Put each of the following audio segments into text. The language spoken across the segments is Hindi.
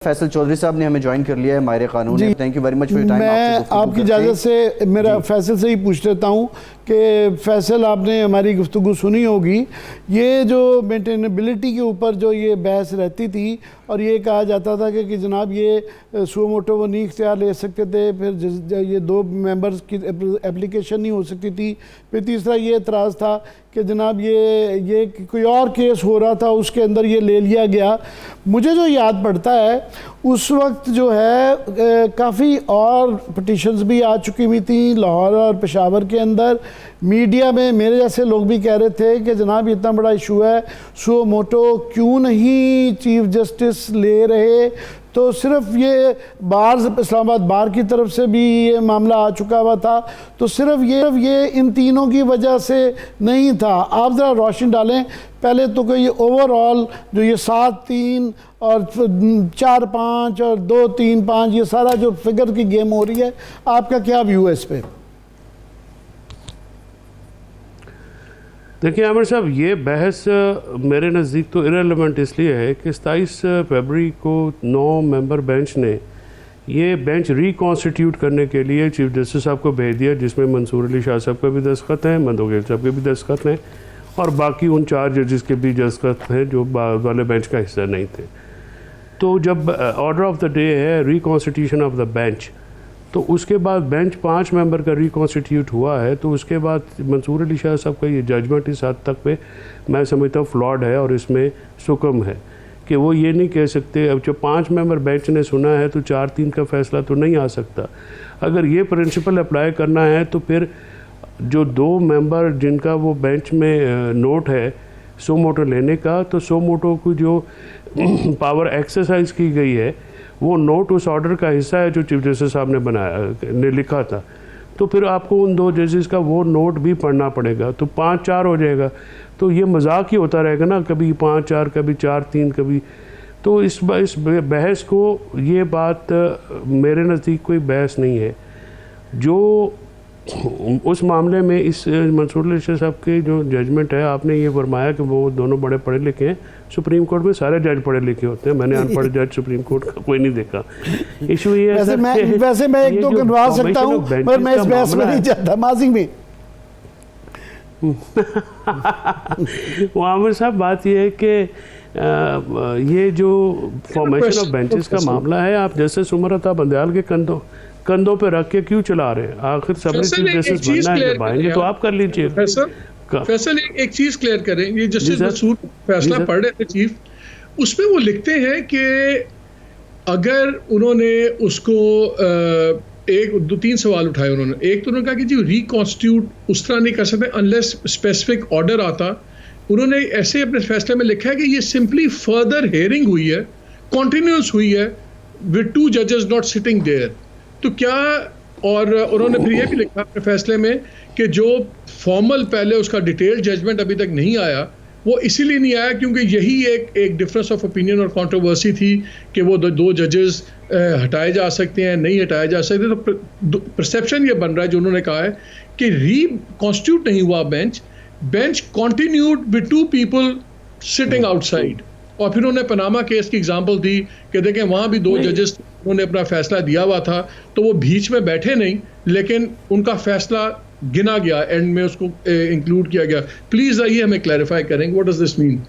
फैसल चौधरी साहब ने हमें ज्वाइन कर लिया है माहिर कानून है। Thank you very much for your time. मैं आपकी इजाज़त से मेरा फैसल से ही पूछ लेता हूँ कि फैसल, आपने हमारी गुफ्तगू सुनी होगी, ये जो मेंटेनेबिलिटी के ऊपर जो ये बहस रहती थी और ये कहा जाता था कि जनाब ये सो मोटो वो नहीं इख्तियार ले सकते थे, फिर ये 2 मेंबर्स की एप्लीकेशन नहीं हो सकती थी, फिर तीसरा ये एतराज़ था कि जनाब ये कोई और केस हो रहा था उसके अंदर ये ले लिया गया। मुझे जो याद पड़ता है उस वक्त जो है काफ़ी और पटिशन्स भी आ चुकी हुई थी लाहौर और पेशावर के अंदर। मीडिया में मेरे जैसे लोग भी कह रहे थे कि जनाब इतना बड़ा इशू है, सो मोटो क्यों नहीं चीफ जस्टिस ले रहे। तो सिर्फ ये बार इस्लामाबाद बार की तरफ से भी ये मामला आ चुका हुआ था, तो सिर्फ ये इन तीनों की वजह से नहीं था। आप ज़रा रोशनी डालें पहले तो कि ये ओवरऑल जो ये 7-3 और 4-5 और 2-3-5 ये सारा जो फिगर की गेम हो रही है, आपका क्या व्यू है इस पर? देखिए आमिर साहब, ये बहस मेरे नज़दीक तो इरेलेवेंट इसलिए है कि 27 फरवरी को 9 मेंबर बेंच ने ये बेंच रिकॉन्स्टिट्यूट करने के लिए चीफ जस्टिस साहब को भेज दिया, जिसमें मंसूर अली शाह साहब का भी दस्तखत है, मंदोगेल साहब के भी दस्तखत हैं और बाकी उन 4 जजेस के भी दस्तखत हैं जो वाले बेंच का हिस्सा नहीं थे। तो जब ऑर्डर ऑफ द डे है रिकॉन्स्टिट्यूशन ऑफ द बेंच, तो उसके बाद बेंच 5 मेंबर का रिकॉन्स्टिट्यूट हुआ है, तो उसके बाद मंसूर अली शाह साहब का ये जजमेंट इस हद तक पे मैं समझता हूँ फ्लॉड है और इसमें सुकम है कि वो ये नहीं कह सकते। अब जो 5 मेंबर बेंच ने सुना है तो 4-3 का फैसला तो नहीं आ सकता। अगर ये प्रिंसिपल अप्लाई करना है तो फिर जो 2 मेंबर जिनका वो बेंच में नोट है सो मोटो लेने का, तो सो मोटो को जो पावर एक्सरसाइज की गई है वो नोट उस ऑर्डर का हिस्सा है जो चीफ जस्टिस साहब ने लिखा था। तो फिर आपको उन 2 जजेस का वो नोट भी पढ़ना पड़ेगा, तो 5-4 हो जाएगा। तो ये मजाक ही होता रहेगा ना, कभी 5-4 कभी 4-3 कभी। तो इस बहस को, ये बात मेरे नज़दीक कोई बहस नहीं है। जो उस मामले में इस मंसूर अली शाह साहब के जो जजमेंट है, आपने ये फरमाया कि वो दोनों बड़े पढ़े लिखे हैं। सुप्रीम कोर्ट में सारे जज पढ़े लिखे होते हैं, मैंने अनपढ़ जज सुप्रीम कोर्ट का कोई नहीं देखा। इशू ये वैसे मैं एक दो गिनवा सकता हूँ, पर मैं इस बहस में नहीं चाहता। माजिंग में आमिर साहब, बात ये है कि ये जो फॉर्मेशन ऑफ बेंचेस का मामला है, आप जैसे सुमरता बंदयाल के कंधों पे रख के क्यों चला रहे हैं? आखिर सबने चीफ जस्टिस बनना है, जब आएंगे तो आप कर लीजिए। फैसल एक चीज क्लियर करें, ये जस्टिस मंसूर फैसला पढ़ रहे थे चीफ, उसमें वो लिखते हैं कि अगर उन्होंने उसको 1-2-3 सवाल उठाए उन्होंने। एक तो उन्होंने कहा कि जी रिकॉन्स्टिट्यूट उस तरह नहीं कर सकते अनलेस स्पेसिफिक ऑर्डर आता। उन्होंने ऐसे अपने फैसले में लिखा है कि ये सिंपली फर्दर हेयरिंग हुई है, कॉन्टिन्यूस हुई है विद 2 जजेस नॉट सिटिंग देयर। तो क्या, और उन्होंने फिर ये भी लिखा अपने फैसले में कि जो फॉर्मल पहले उसका डिटेल्ड जजमेंट अभी तक नहीं आया, वो इसीलिए नहीं आया क्योंकि यही एक डिफरेंस ऑफ ओपिनियन और कंट्रोवर्सी थी कि वो 2 जजेस हटाए जा सकते हैं, नहीं हटाए जा सकते। तो परसेप्शन ये बन रहा है जो उन्होंने कहा है कि रिकॉन्स्टिट्यूट नहीं हुआ bench continued with 2 people sitting outside. और फिर उन्होंने पनामा केस की एग्जांपल दी कि देखें वहाँ भी 2 जजेस उन्होंने अपना फैसला दिया हुआ था, तो वो बीच में बैठे नहीं, लेकिन उनका फैसला गिना गया, एंड में उसको इंक्लूड किया गया। प्लीज आइए हमें क्लैरिफाई करेंगे व्हाट डज दिस मीन।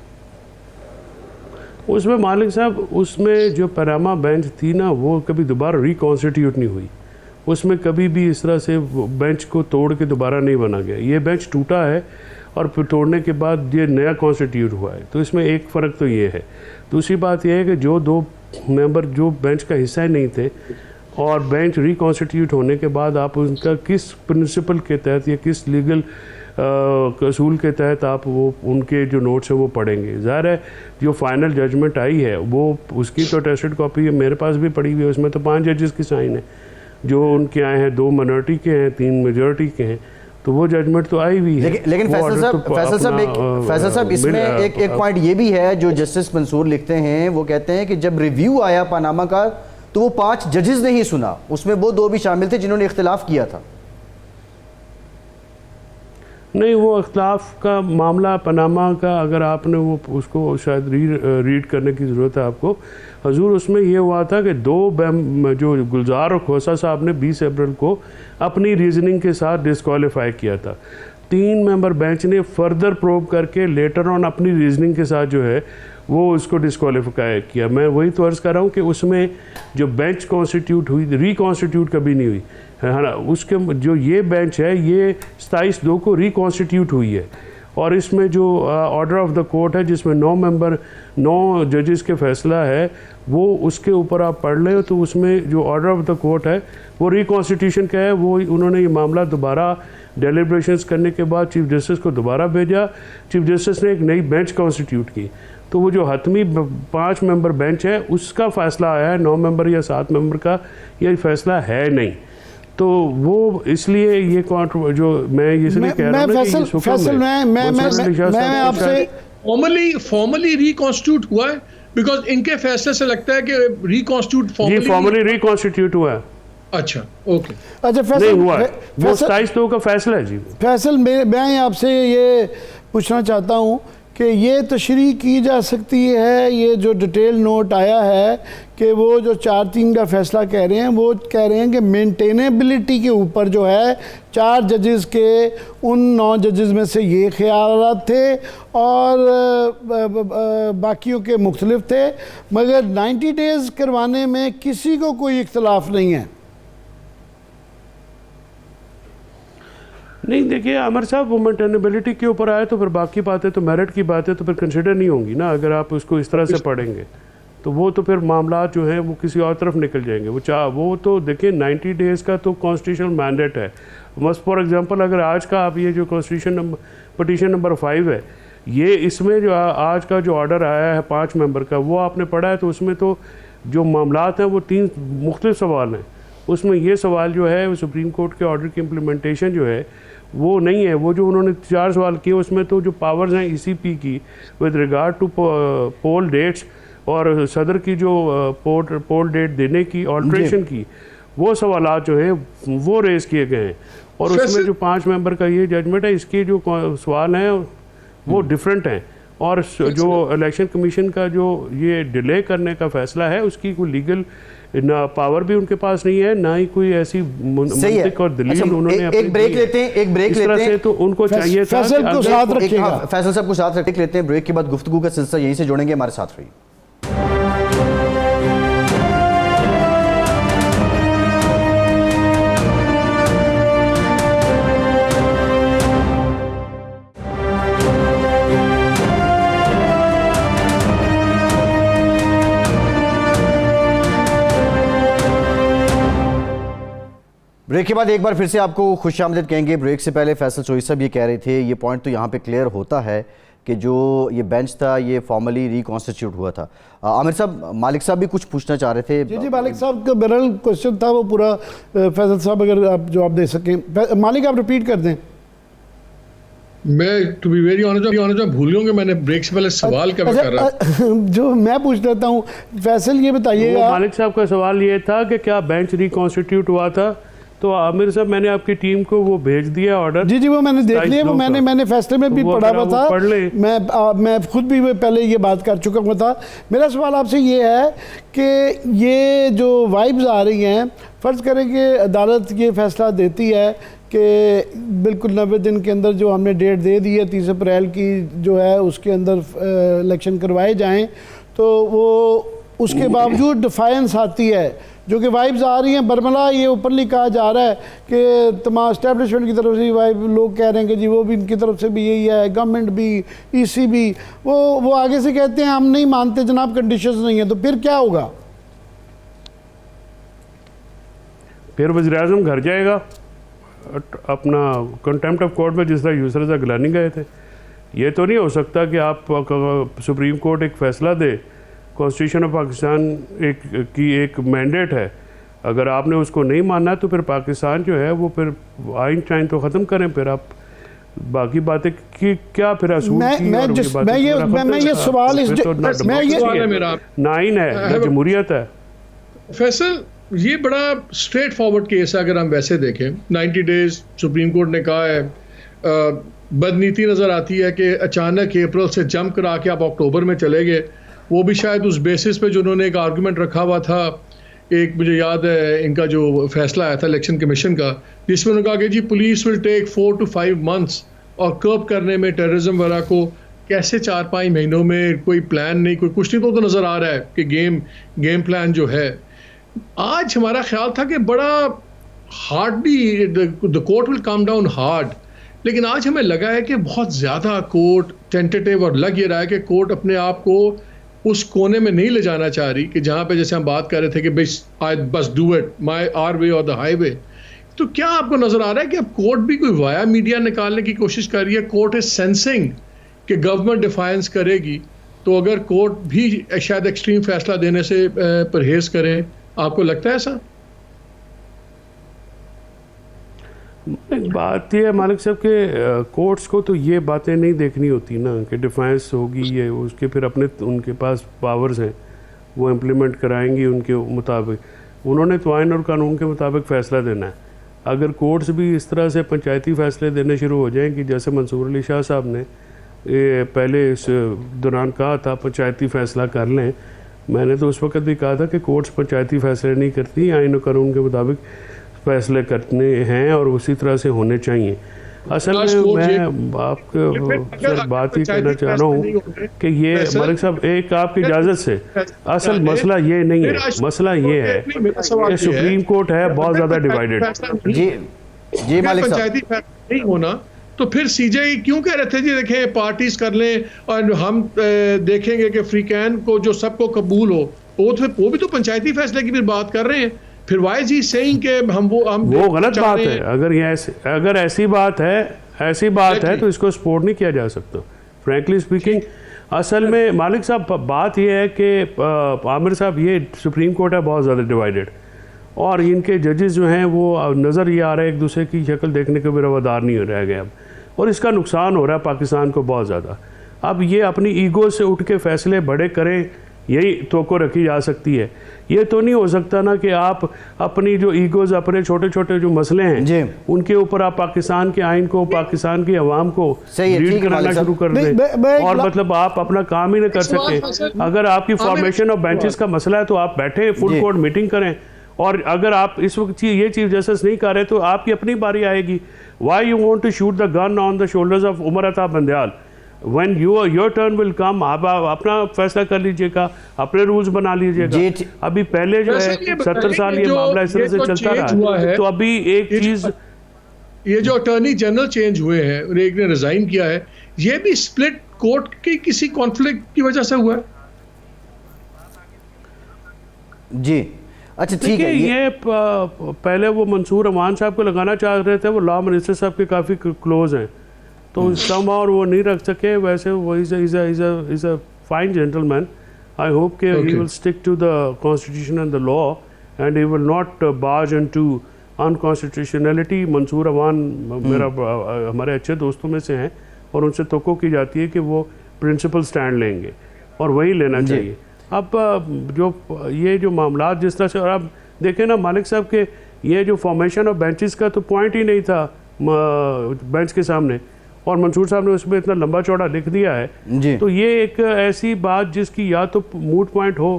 उसमें मालिक साहब, उसमें जो पनामा बेंच थी ना, वो कभी दोबारा रिकॉन्स्टिट्यूट नहीं हुई। उसमें कभी भी इस तरह से बेंच को तोड़ के दोबारा नहीं बना गया। ये बेंच टूटा है और फिर तोड़ने के बाद ये नया कॉन्स्टिट्यूट हुआ है। तो इसमें एक फ़र्क तो ये है। दूसरी बात यह है कि जो 2 मेंबर जो बेंच का हिस्सा ही नहीं थे और बेंच रिकॉन्स्टिट्यूट होने के बाद आप उनका किस प्रिंसिपल के तहत या किस लीगल असूल के तहत आप वो उनके जो नोट्स हैं वो पढ़ेंगे। ज़ाहिर है जो फाइनल जजमेंट आई है वो उसकी तो टेस्टेड कॉपी है, मेरे पास भी पड़ी हुई है। उसमें तो 5 जजेस की साइन है, जो उनके आए हैं 2 माइनॉरिटी के हैं, 3 मेजॉरिटी के हैं। तो वो जजमेंट तो आई हुई है। लेकिन फैसल साहब इसमें एक पॉइंट ये भी है जो जस्टिस मंसूर लिखते हैं। वो कहते हैं कि जब रिव्यू आया पनामा का तो वो 5 जजेस ने ही सुना, उसमें वो 2 भी शामिल थे जिन्होंने इख्तिलाफ किया था। नहीं, वो अख्तिलाफ का मामला पनामा का अगर आपने वो उसको शायद रीड करने की ज़रूरत है आपको हजूर, उसमें ये हुआ था कि जो गुलजार और खोसा साहब ने 20 अप्रैल को अपनी रीजनिंग के साथ डिस्क्वालीफाई किया था। 3 मेंबर बेंच ने फर्दर प्रोब करके लेटर ऑन अपनी रीजनिंग के साथ जो है वो उसको डिस्क्वालीफाई किया। मैं वही तो अर्ज़ कर रहा हूँ कि उसमें जो बेंच कॉन्स्टिट्यूट हुई, रिकॉन्स्टिट्यूट कभी नहीं हुई है ना, उसके जो ये बेंच है ये 27/2 को रिकॉन्स्टिट्यूट हुई है। और इसमें जो ऑर्डर ऑफ द कोर्ट है जिसमें 9 जजेस के फैसला है वो उसके ऊपर आप पढ़ लें तो उसमें जो ऑर्डर ऑफ द कोर्ट है वो रिकॉन्स्टिट्यूशन का है। वो उन्होंने ये मामला दोबारा डेलिब्रेशंस करने के बाद चीफ जस्टिस को दोबारा भेजा, चीफ जस्टिस ने एक नई बेंच कॉन्स्टिट्यूट की। तो वो जो हतमी 5 मेंबर बेंच है उसका फ़ैसला आया है, 9 मेंबर या 7 मेंबर का ये फैसला है नहीं। तो वो इसलिए ये जो मैं इसलिए कह रहा हूं मैं आपसे फॉर्मली रिकॉन्स्टिट्यूट हुआ है बिकॉज इनके फैसले से लगता है कि रिकॉन्स्टिट्यूट फॉर्मली रिकॉन्स्टिट्यूट हुआ है। अच्छा, ओके, अच्छा, फैसल हुआ है, वो 27/2 का फैसला है जी। फैसल मैं आपसे ये पूछना चाहता हूँ कि ये तशरीह की जा सकती है, ये जो डिटेल नोट आया है कि वो जो 4-3 का फैसला कह रहे हैं, वो कह रहे हैं कि मेंटेनेबिलिटी के ऊपर जो है 4 जजेस के उन 9 जजेस में से ये ख्यालात थे और बाकियों के मुख्तलिफ थे, मगर 90 डेज़ करवाने में किसी को कोई इख्तलाफ नहीं है। नहीं, देखिए अमर साहब, वो मेंटेनेबिलिटी के ऊपर आए तो फिर बाकी बातें तो मेरिट की बातें तो फिर कंसिडर नहीं होंगी ना। अगर आप उसको इस तरह से पढ़ेंगे तो वो तो फिर मामला जो है वो किसी और तरफ निकल जाएंगे। वो तो देखिए 90 डेज़ का तो कॉन्स्टिट्यूशनल मैंडेट है। मस्ट फॉर एग्जांपल अगर आज का आप ये जो कॉन्स्टिट्यूशन पटिशन नंबर 5 है, ये इसमें जो आज का जो ऑर्डर आया है 5 मेंबर का वो आपने पढ़ा है, तो उसमें तो जो मामलात हैं वो 3 मुख्तलिफ सवाल हैं। उसमें ये सवाल जो है सुप्रीम कोर्ट के ऑर्डर की इम्प्लीमेंटेशन जो है वो नहीं है। वो जो उन्होंने 4 सवाल किए उसमें तो जो पावर्स हैं ECP की with regard to poll dates और सदर की जो पोल डेट देने की ऑल्ट्रेशन की, वो सवालात जो है वो रेज़ किए गए हैं। और उसमें जो 5 मेंबर का ये जजमेंट है, इसके जो सवाल हैं वो डिफरेंट हैं। और जो इलेक्शन कमीशन का जो ये डिले करने का फैसला है उसकी कोई लीगल ना पावर भी उनके पास नहीं है, ना ही कोई ऐसी मंतिक और दलील उन्होंने एक ब्रेक लेते हैं, एक ब्रेक लेते हैं। तो उनको चाहिए था फैसल को साथ रखिएगा, फैसल साहब को साथ रख लेते हैं। ब्रेक के बाद गुफ्तगू का सिलसिला यहीं से जोड़ेंगे, हमारे साथ रहिए। ब्रेक के बाद एक बार फिर से आपको खुशामदीद कहेंगे। ब्रेक से पहले फैसल चोई साहब ये कह रहे थे, ये पॉइंट तो यहाँ पे क्लियर होता है कि जो ये बेंच था ये फॉर्मली रिकॉन्स्टिट्यूट हुआ था। आमिर साहब, मालिक साहब भी कुछ पूछना चाह रहे थे। जी मालिक साहब का बहरहाल क्वेश्चन था वो पूरा, फैसल साहब अगर आप जवाब दे सकें। मालिक आप रिपीट कर दें। मैं टू बी वेरी ऑनेस्ट भूल गया कि मैंने ब्रेक से पहले सवाल क्या कर रहा जो मैं पूछ लेता हूँ, फैसल ये बताइएगा। मालिक साहब का सवाल ये था कि क्या बेंच रिकॉन्स्टिट्यूट हुआ था, तो आमिर साहब मैंने आपकी टीम को वो भेज दिया ऑर्डर। जी वो मैंने देख लिया, वो मैंने फैसले में भी पढ़ा हुआ था। मैं खुद भी पहले ये बात कर चुका हुआ था। मेरा सवाल आपसे ये है कि ये जो वाइब्स आ रही हैं, फ़र्ज़ करें कि अदालत ये फ़ैसला देती है कि बिल्कुल 90 दिन के अंदर जो हमने डेट दे दी है 30 अप्रैल की जो है उसके अंदर इलेक्शन करवाए जाएँ, तो वो उसके बावजूद डिफायंस आती है, जो कि वाइब्स आ रही हैं। बरमला ये ओपनली कहा जा रहा है कि तमाम इस्टेब्लिशमेंट की तरफ से वाइब, लोग कह रहे हैं कि जी वो भी इनकी तरफ से भी यही है, गवर्नमेंट भी, EC भी, वो आगे से कहते हैं हम नहीं मानते जनाब, कंडीशंस नहीं है। तो फिर क्या होगा? फिर वज़ीर-ए-आज़म घर जाएगा अपना कंटेम्प्ट ऑफ कोर्ट में, जिस तरह यूसर रज़ा गिलानी गए थे। ये तो नहीं हो सकता कि आप सुप्रीम कोर्ट एक फ़ैसला दे, कॉन्स्टिट्यूशन ऑफ पाकिस्तान एक मैंडेट है, अगर आपने उसको नहीं माना तो फिर पाकिस्तान जो है वो फिर आइन चाइन तो ख़त्म करें, फिर आप बाकी बातें की क्या फिर असूल नाइन है, जमहूरियत है। फैसल ये बड़ा स्ट्रेट फॉरवर्ड केस है अगर हम वैसे देखें। 90 डेज सुप्रीम कोर्ट ने कहा है, बदनीति नज़र आती है कि अचानक अप्रैल से जंप करा के आप अक्टूबर में चले गए। वो भी शायद उस बेसिस पे जो उन्होंने एक आर्गूमेंट रखा हुआ था, एक मुझे याद है इनका जो फैसला आया था इलेक्शन कमीशन का, जिसमें उन्होंने कहा कि जी police will take 4 to 5 months, और कर्ब करने में टेररिज्म वगैरह को कैसे 4-5 महीनों में, कोई प्लान नहीं, कोई कुछ नहीं, तो नज़र आ रहा है कि गेम प्लान जो है। आज हमारा ख्याल था कि बड़ा hardly the court will come down hard, लेकिन आज हमें लगा है कि बहुत ज़्यादा कोर्ट टेंटेटिव, और लग ये रहा है कि कोर्ट अपने आप को उस कोने में नहीं ले जाना चाह रही कि जहाँ पे जैसे हम बात कर रहे थे कि बस डू इट माई आर वे और द हाईवे। तो क्या आपको नज़र आ रहा है कि अब कोर्ट भी कोई वाया मीडिया निकालने की कोशिश कर रही है? कोर्ट इज सेंसिंग कि गवर्नमेंट डिफाइंस करेगी, तो अगर कोर्ट भी शायद एक्सट्रीम फैसला देने से परहेज करें, आपको लगता है ऐसा? बात यह है मालिक साहब के कोर्ट्स को तो ये बातें नहीं देखनी होती ना कि डिफेंस होगी, ये उसके फिर अपने उनके पास पावर्स हैं, वो इम्प्लीमेंट कराएंगी उनके मुताबिक। उन्होंने तो आइन और कानून के मुताबिक फ़ैसला देना है। अगर कोर्ट्स भी इस तरह से पंचायती फ़ैसले देने शुरू हो जाएं कि जैसे मंसूर अली शाह साहब ने पहले इस दौरान कहा था पंचायती फ़ैसला कर लें, मैंने तो उस वक्त भी कहा था कि कोर्ट्स पंचायती फ़ैसले नहीं करती, आइन और कानून के मुताबिक फैसले करने हैं और उसी तरह से होने चाहिए। असल में मैं आपको सर बात ही कहना चाह रहा हूँ कि ये मलिक साहब एक आपकी इजाज़त से, असल मसला ये नहीं है, मसला ये है कि सुप्रीम कोर्ट है बहुत ज़्यादा डिवाइडेड। जी मालिक साहब, पंचायती फैसला नहीं होना तो फिर सीजेआई क्यों कह रहे थे जी देखें पार्टीज कर लें और हम देखेंगे कि फ्रीकैन को जो सबको कबूल हो, वो भी तो पंचायती फैसले की फिर बात कर रहे हैं। फिर वाई जी सेइंग के वो गलत बात है। अगर ऐसी बात है तो इसको सपोर्ट नहीं किया जा सकता फ्रैंकली स्पीकिंग। असल में मालिक साहब बात यह है कि आमिर साहब ये सुप्रीम कोर्ट है बहुत ज़्यादा डिवाइडेड, और इनके जजेस जो हैं वो नज़र ये आ रहा है एक दूसरे की शक्ल देखने के भी रवादार नहीं हो रह गए अब, और इसका नुकसान हो रहा है पाकिस्तान को बहुत ज़्यादा। अब ये अपनी ईगो से उठ के फैसले बड़े करें, यही तवक्को रखी जा सकती है। ये तो नहीं हो सकता ना कि आप अपनी जो ईगोज, अपने छोटे छोटे जो मसले हैं उनके ऊपर आप पाकिस्तान के आइन को, पाकिस्तान की आवाम को रीड करना शुरू कर दें और मतलब आप अपना काम ही नहीं कर सके। अगर आपकी फॉर्मेशन ऑफ बेंचेस का मसला है तो आप बैठे फुल कोर्ट मीटिंग करें, और अगर आप इस वक्त ये चीफ जस्टिस नहीं कर रहे तो आपकी अपनी बारी आएगी। Why you want to shoot the gun on the shoulders of Umar Ata Bandial? When your turn will come, आप अपना फैसला कर लीजिएगा, अपने रूल्स बना लीजिएगा। अभी पहले जो है 70 साल ये मामला इस तरह से चलता रहा है, तो अभी एक चीज, ये जो अटॉर्नी जनरल चेंज हुए हैं और एक ने रिजाइन किया है, ये भी स्प्लिट कोर्ट की किसी कॉन्फ्लिक्ट की वजह से हुआ है? जी अच्छा ठीक है। ये पहले वो मंसूर अमान साहब को लगाना चाह रहे थे, वो लॉ मिनिस्टर साहब के काफ़ी क्लोज हैं, तो somehow वो नहीं रख सके। वैसे वो is a fine gentleman. I hope कि he will stick to the constitution and the law and he will not barge into unconstitutionality. Mansoor Awan मेरा हमारे अच्छे दोस्तों में से हैं और उनसे तवक्को की जाती है कि वो प्रिंसिपल स्टैंड लेंगे और वही लेना चाहिए। अब जो ये जो मामला जिस तरह से, और आप देखें ना मालिक साहब के ये जो फॉर्मेशन ऑफ बेंचेस का तो पॉइंट ही नहीं था बेंच के सामने, और मंसूर साहब ने उसमें इतना लंबा चौड़ा लिख दिया है। तो ये एक ऐसी बात जिसकी या तो मूड पॉइंट हो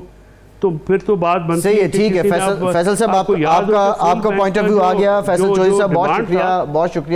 तो फिर तो बात बनती है। सही है, ठीक है फैसल साहब, आपका पॉइंट ऑफ व्यू आ गया। फैसल चौधरी साहब बहुत शुक्रिया।